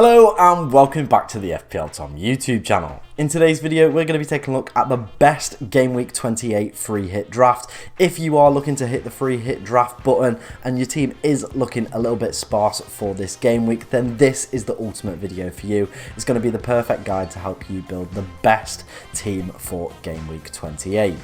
Hello and welcome back to the FPL Tom YouTube channel. In today's video we're going to be taking a look at the best Game Week 28 free hit draft. If you are looking to hit the free hit draft button and your team is looking a little bit sparse for this game week, then this is the ultimate video for you. It's going to be the perfect guide to help you build the best team for Game Week 28.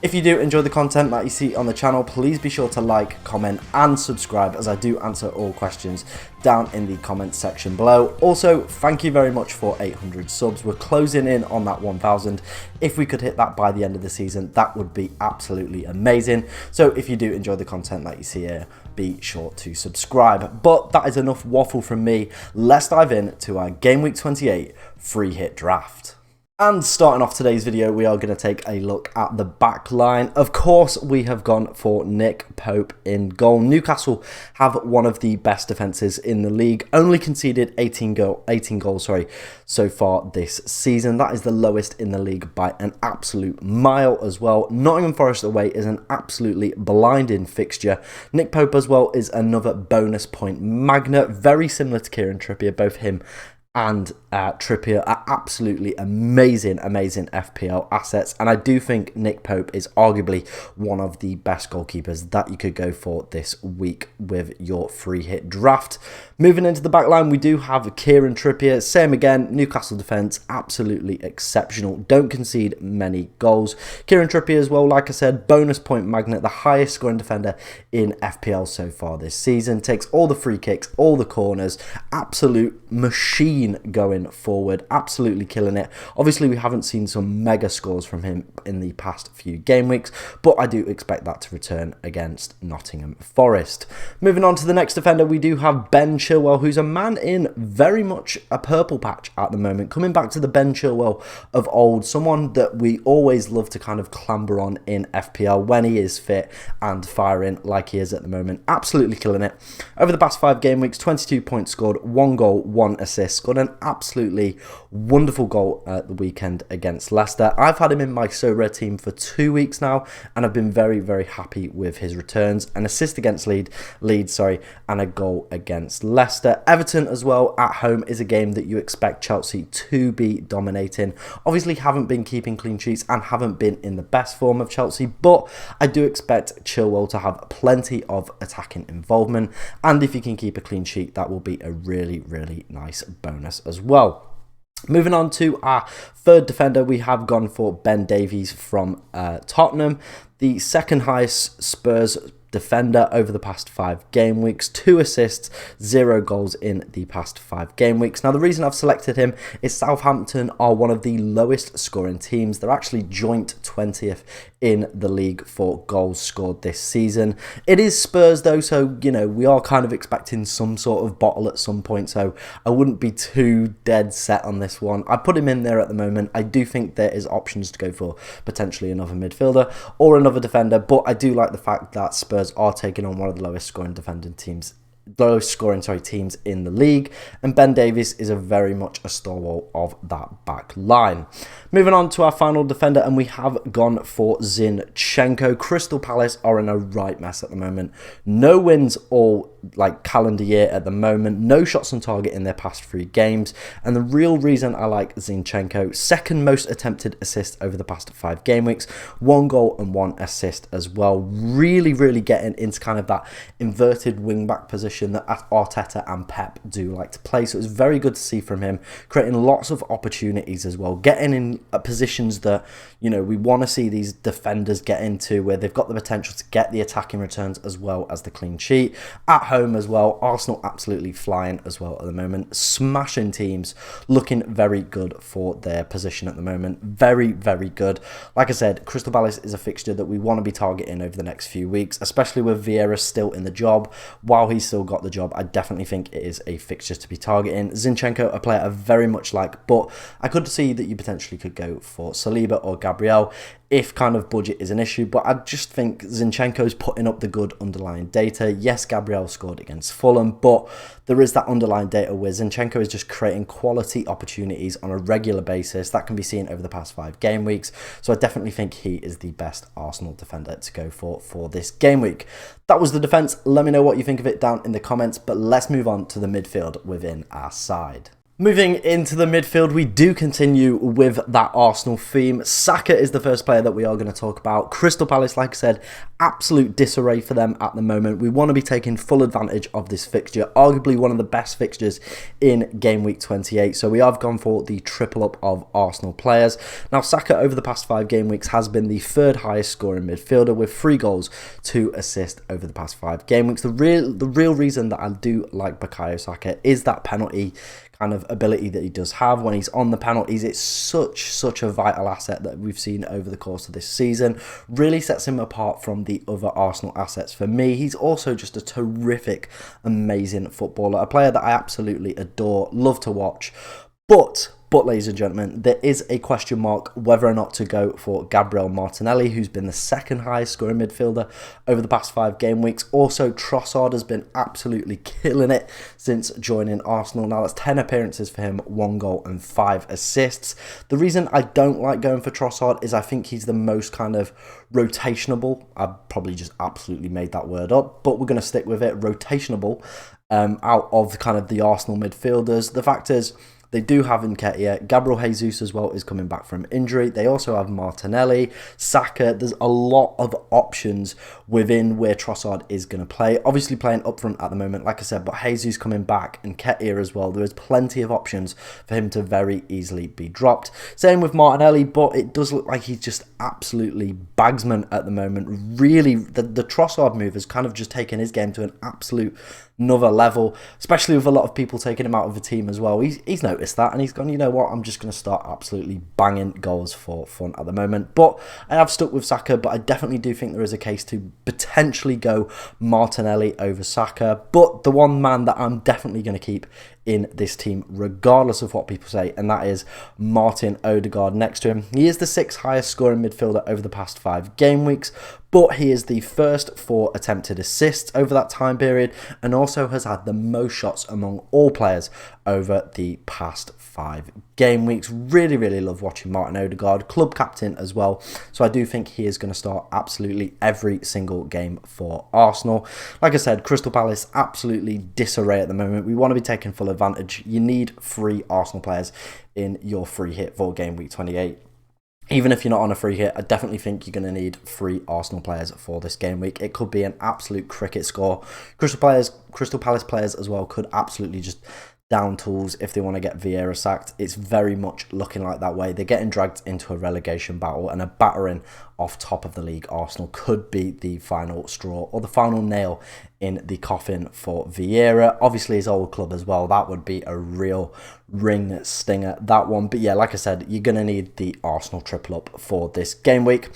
If you do enjoy the content that you see on the channel, please be sure to like, comment and subscribe, as I do answer all questions down in the comment section below. Also, thank you very much for 800 subs. We're closing in on that 1000. If we could hit that by the end of the season, that would be absolutely amazing. So if you do enjoy the content that you see here, be sure to subscribe. But that is enough waffle from me. Let's dive in to our Game Week 28 free hit draft. And starting off today's video, we are going to take a look at the back line. Of course, we have gone for Nick Pope in goal. Newcastle have one of the best defences in the league, only conceded 18 goals so far this season. That is the lowest in the league by an absolute mile as well. Nottingham Forest away is an absolutely blinding fixture. Nick Pope as well is another bonus point magnet, very similar to Kieran Trippier. Both him and Trippier are absolutely amazing FPL assets, and I do think Nick Pope is arguably one of the best goalkeepers that you could go for this week with your free hit draft. Moving into the back line, we do have Kieran Trippier. Same again, Newcastle defence, absolutely exceptional. Don't concede many goals. Kieran Trippier as well, like I said, bonus point magnet, the highest scoring defender in FPL so far this season. Takes all the free kicks, all the corners, absolute machine going forward, absolutely killing it. Obviously, we haven't seen some mega scores from him in the past few game weeks, but I do expect that to return against Nottingham Forest. Moving on to the next defender, we do have Ben Chilwell, who's a man in very much a purple patch at the moment, coming back to the Ben Chilwell of old, someone that we always love to kind of clamber on in FPL when he is fit and firing like he is at the moment. Absolutely killing it. Over the past 5 game weeks, 22 points scored, 1 goal, 1 assist, scored an absolutely wonderful goal at the weekend against Leicester. I've had him in my So Rare team for 2 weeks now, and I've been very happy with his returns. An assist against Leeds, and a goal against Leicester. Everton as well at home is a game that you expect Chelsea to be dominating. Obviously haven't been keeping clean sheets and haven't been in the best form of Chelsea, but I do expect Chilwell to have plenty of attacking involvement, and if he can keep a clean sheet, that will be a really nice bonus as well. Moving on to our third defender, we have gone for Ben Davies from Tottenham, the second highest Spurs defender over the past 5 game weeks, 2 assists, 0 goals in the past 5 game weeks. Now, the reason I've selected him is Southampton are one of the lowest scoring teams. They're actually joint 20th in the league for goals scored this season. It is Spurs though, so you know we are kind of expecting some sort of bottle at some point, so I wouldn't be too dead set on this one. I put him in there at the moment. I do think there is options to go for potentially another midfielder or another defender, but I do like the fact that Spurs are taking on one of the lowest scoring teams in the league, and Ben Davies is a very much a stalwart of that back line. Moving on to our final defender, and we have gone for Zinchenko. Crystal Palace are in a right mess at the moment. No wins all calendar year at the moment. No shots on target in their past 3 games. And the real reason I like Zinchenko, second most attempted assist over the past 5 game weeks. 1 goal and 1 assist as well. Really getting into kind of that inverted wing back position that Arteta and Pep do like to play. So it's very good to see from him, creating lots of opportunities as well, getting in positions that, you know, we want to see these defenders get into, where they've got the potential to get the attacking returns as well as the clean sheet. At home as well, Arsenal absolutely flying as well at the moment, smashing teams, looking very good for their position at the moment. Very good. Like I said, Crystal Palace is a fixture that we want to be targeting over the next few weeks, especially with Vieira still in the job. While he's still got the job, I definitely think it is a fixture to be targeting. Zinchenko, a player I very much like, but I could see that you potentially could go for Saliba or Gabriel if kind of budget is an issue, but I just think Zinchenko's putting up the good underlying data. Yes, Gabriel scored against Fulham, but there is that underlying data where Zinchenko is just creating quality opportunities on a regular basis. That can be seen over the past 5 game weeks, so I definitely think he is the best Arsenal defender to go for this game week. That was the defence. Let me know what you think of it down in the comments, but let's move on to the midfield within our side. Moving into the midfield, we do continue with that Arsenal theme. Saka is the first player that we are going to talk about. Crystal Palace, like I said, absolute disarray for them at the moment. We want to be taking full advantage of this fixture, arguably one of the best fixtures in Game Week 28. So we have gone for the triple up of Arsenal players. Now, Saka over the past 5 game weeks has been the third highest scoring midfielder with 3 goals, 2 assists over the past 5 game weeks. The real reason that I do like Bukayo Saka is that penalty kind of ability that he does have when he's on the penalties. It's such a vital asset that we've seen over the course of this season. Really sets him apart from the other Arsenal assets for me. He's also just a terrific, amazing footballer, a player that I absolutely adore, love to watch. But ladies and gentlemen, there is a question mark whether or not to go for Gabriel Martinelli, who's been the second highest scoring midfielder over the past 5 game weeks. Also, Trossard has been absolutely killing it since joining Arsenal. Now, that's 10 appearances for him, 1 goal and 5 assists. The reason I don't like going for Trossard is I think he's the most kind of rotationable. I've probably just absolutely made that word up, but we're going to stick with it, rotationable, out of kind of the Arsenal midfielders. The fact is, they do have Nketiah. Gabriel Jesus as well is coming back from injury. They also have Martinelli, Saka. There's a lot of options within where Trossard is going to play. Obviously playing up front at the moment, like I said, but Jesus coming back and Nketiah as well. There is plenty of options for him to very easily be dropped. Same with Martinelli, but it does look like he's just absolutely bagsman at the moment. Really, the Trossard move has kind of just taken his game to an absolute another level, especially with a lot of people taking him out of the team as well. He's noticed that and he's gone, you know what, I'm just going to start absolutely banging goals for fun at the moment. But I have stuck with Saka, but I definitely do think there is a case to potentially go Martinelli over Saka. But the one man that I'm definitely going to keep in this team, regardless of what people say, and that is Martin Odegaard next to him. He is the 6th highest scoring midfielder over the past 5 game weeks, but he is the first for attempted assists over that time period and also has had the most shots among all players over the past 5 game weeks. Really love watching Martin Odegaard, club captain as well. So I do think he is going to start absolutely every single game for Arsenal. Like I said, Crystal Palace absolutely disarray at the moment. We want to be taking full advantage. You need 3 Arsenal players in your free hit for Game Week 28. Even if you're not on a free hit, I definitely think you're going to need 3 Arsenal players for this game week. It could be an absolute cricket score. Crystal Palace players as well could absolutely just down tools if they want to get Vieira sacked. It's very much looking like that way. They're getting dragged into a relegation battle, and a battering off top of the league Arsenal could be the final straw or the final nail in the coffin for Vieira. Obviously his old club as well, that would be a real ring stinger, that one. But yeah, like I said, you're going to need the Arsenal triple up for this game week.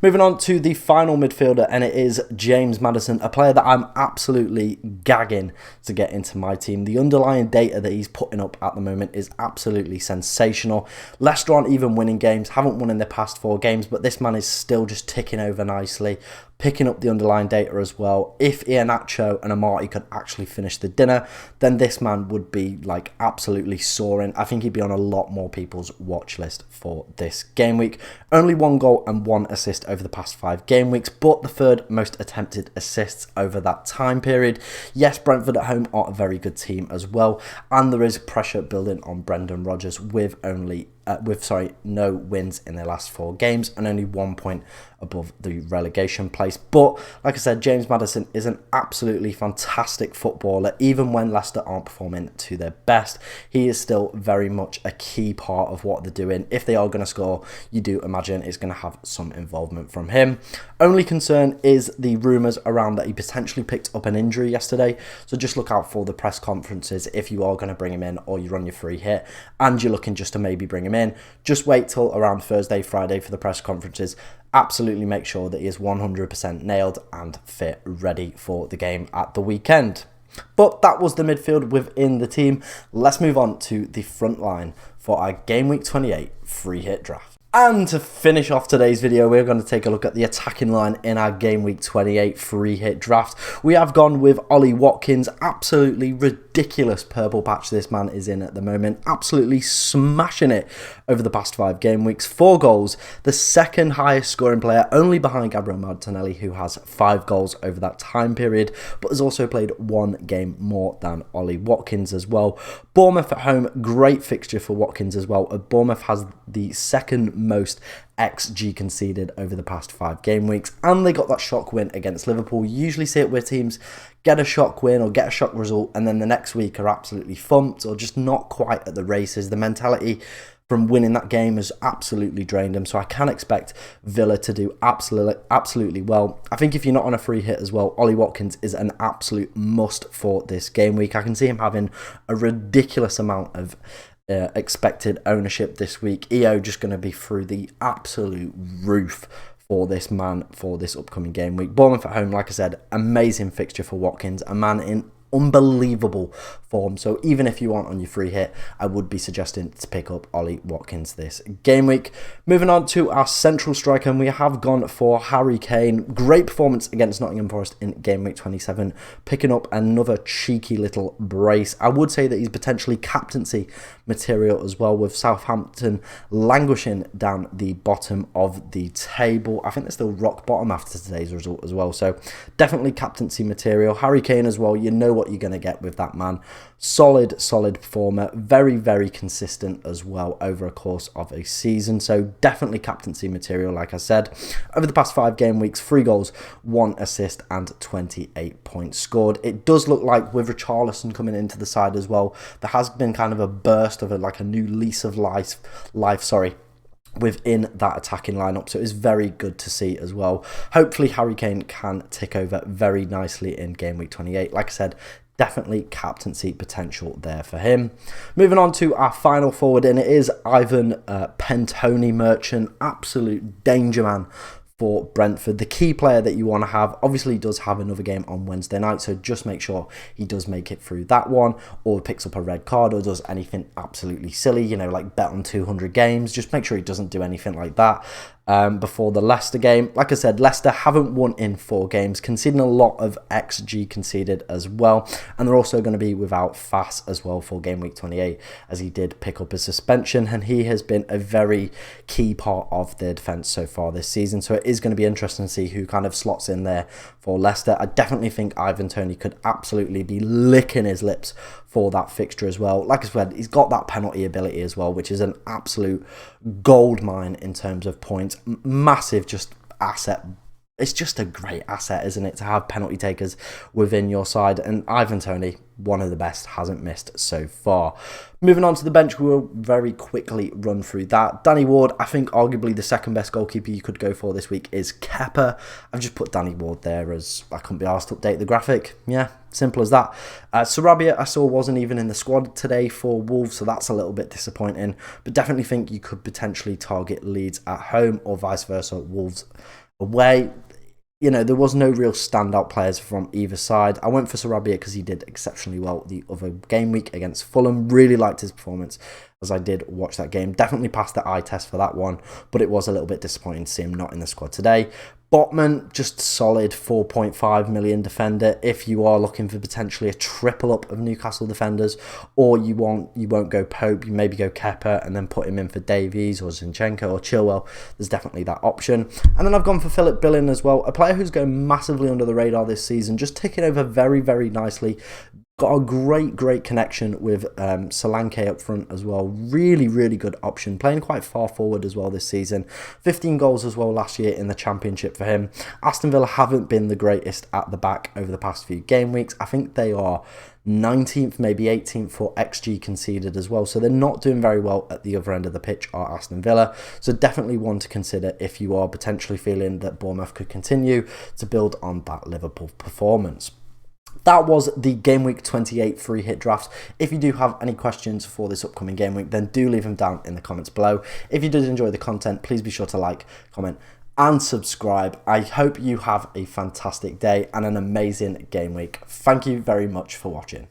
Moving on to the final midfielder, and it is James Maddison, a player that I'm absolutely gagging to get into my team. The underlying data that he's putting up at the moment is absolutely sensational. Leicester aren't even winning games, haven't won in the past 4 games, but this man is still just ticking over nicely, picking up the underlying data as well. If Iheanacho and Amati could actually finish the dinner, then this man would be like absolutely soaring. I think he'd be on a lot more people's watch list for this game week. Only 1 goal and 1 assist over the past 5 game weeks, but the 3rd most attempted assists over that time period. Yes, Brentford at home are a very good team as well, and there is pressure building on Brendan Rodgers with no wins in their last 4 games and only 1 point above the relegation place. But like I said, James Maddison is an absolutely fantastic footballer. Even when Leicester aren't performing to their best, he is still very much a key part of what they're doing. If they are going to score, you do imagine it's going to have some involvement from him. Only concern is the rumours around that he potentially picked up an injury yesterday, so just look out for the press conferences if you are going to bring him in or you're on your free hit and you're looking just to maybe bring him in. Just wait till around Thursday, Friday for the press conferences. Absolutely make sure that he is 100% nailed and fit, ready for the game at the weekend. But that was the midfield within the team. Let's move on to the front line for our Game Week 28 free hit draft. And to finish off today's video, we're going to take a look at the attacking line in our Game Week 28 free hit draft. We have gone with Ollie Watkins, absolutely ridiculous ridiculous purple patch this man is in at the moment. Absolutely smashing it over the past 5 game weeks. 4 goals, the second highest scoring player, only behind Gabriel Martinelli, who has 5 goals over that time period, but has also played 1 game more than Ollie Watkins as well. Bournemouth at home, great fixture for Watkins as well. Bournemouth has the second most XG conceded over the past 5 game weeks, and they got that shock win against Liverpool. You usually see it where teams get a shock win or get a shock result and then the next week are absolutely thumped or just not quite at the races. The mentality from winning that game has absolutely drained them, so I can expect Villa to do absolutely well. I think if you're not on a free hit as well, Ollie Watkins is an absolute must for this game week. I can see him having a ridiculous amount of expected ownership this week. EO just going to be through the absolute roof for this man for this upcoming game week. Bournemouth at home, like I said, amazing fixture for Watkins, a man in unbelievable form. So even if you aren't on your free hit, I would be suggesting to pick up Ollie Watkins this game week. Moving on to our central striker, and we have gone for Harry Kane. Great performance against Nottingham Forest in game week 27, picking up another cheeky little brace. I would say that he's potentially captaincy material as well, with Southampton languishing down the bottom of the table. I think they're still rock bottom after today's result as well, so definitely captaincy material. Harry Kane as well, you know what you're going to get with that man. Solid performer, very consistent as well over a course of a season, so definitely captaincy material. Like I said, over the past 5 game weeks, 3 goals, 1 assist and 28 points scored. It does look like with Richarlison coming into the side as well, there has been kind of a burst of a new lease of life within that attacking lineup, so it's very good to see as well. Hopefully Harry Kane can tick over very nicely in game week 28. Like I said, definitely captaincy potential there for him. Moving on to our final forward, and it is Ivan Pentoni Merchant, absolute danger man for Brentford. The key player that you want to have. Obviously he does have another game on Wednesday night, so just make sure he does make it through that one, or picks up a red card, or does anything absolutely silly, you know, like bet on 200 games. Just make sure he doesn't do anything like that before the Leicester game. Like I said, Leicester haven't won in 4 games, conceding a lot of XG conceded as well, and they're also going to be without Fass as well for game week 28, as he did pick up his suspension, and he has been a very key part of their defence so far this season. So it is going to be interesting to see who kind of slots in there for Leicester. I definitely think Ivan Toney could absolutely be licking his lips for that fixture as well. Like I said, he's got that penalty ability as well, which is an absolute gold mine in terms of points. Massive just asset. It's just a great asset, isn't it, to have penalty takers within your side, and Ivan Toney, one of the best, hasn't missed so far. Moving on to the bench, we will very quickly run through that. Danny Ward, I think arguably the second best goalkeeper you could go for this week is Kepa. I've just put Danny Ward there as I couldn't be asked to update the graphic. Yeah, simple as that. Sarabia, I saw, wasn't even in the squad today for Wolves, so that's a little bit disappointing, but definitely think you could potentially target Leeds at home or vice versa, Wolves away. You know, there was no real standout players from either side. I went for Sarabia because he did exceptionally well the other game week against Fulham. Really liked his performance as I did watch that game. Definitely passed the eye test for that one, but it was a little bit disappointing to see him not in the squad today. Botman, just solid 4.5 million defender. If you are looking for potentially a triple up of Newcastle defenders, or you won't go Pope, you maybe go Kepa and then put him in for Davies or Zinchenko or Chilwell. There's definitely that option. And then I've gone for Philip Billing as well, a player who's going massively under the radar this season, just ticking over very nicely. Got a great connection with Solanke up front as well. Really good option. Playing quite far forward as well this season. 15 goals as well last year in the Championship for him. Aston Villa haven't been the greatest at the back over the past few game weeks. I think they are 19th, maybe 18th for XG conceded as well. So they're not doing very well at the other end of the pitch, are Aston Villa. So definitely one to consider if you are potentially feeling that Bournemouth could continue to build on that Liverpool performance. That was the Game Week 28 free hit draft. If you do have any questions for this upcoming game week, then do leave them down in the comments below. If you did enjoy the content, please be sure to like, comment and subscribe. I hope you have a fantastic day and an amazing game week. Thank you very much for watching.